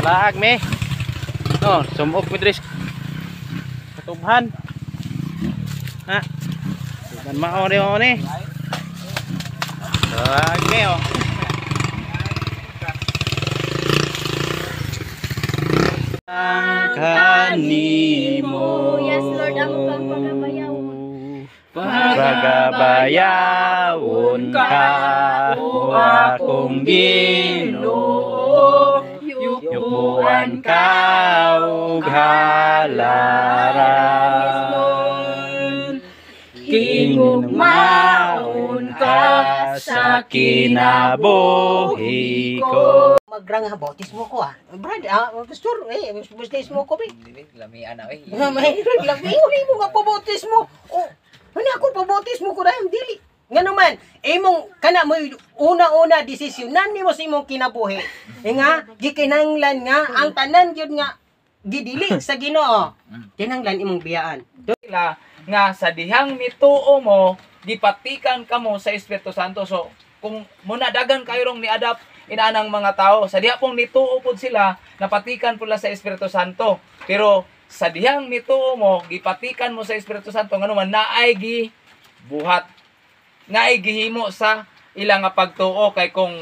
Laag me. Oh, sumok mi dres. Katubhan. Ha. Dan mao ni mo ni. Laag me oh. Ang kanimo. Yes, Lord, amo kang pagabayawon. Pagabayawon ka o akong Ginoo. Yupuan ka ug halaran. Kinugmaon ka sa kinabuhi ko. Magrang ha bautismo ko Brad, pastor, bautismo ko ba? Lamian na Mahirap lang. Uli mo nga pabautismo. Oh, ano ako pabautismo ko dahil dili. Nga naman, imong kana mo una-una desisyon nan nimo sa imong kinabuhi. Nga gikinahanglan nga ang tanan gyud nga gidili sa Ginoo. Kinahanglan imong biyaan. sila nga sa dihang nituo mo gipatikan kamo sa Espiritu Santo. So kung muna dagan kayo rong ni-adapt inanang mga tao sa diha pong nituo pod sila napatikan pula sa Espiritu Santo, pero sa dihang nituo mo gipatikan mo sa Espiritu Santo ngano man naay gi buhat naay gihimo sa ilang nga pagtuo kay kung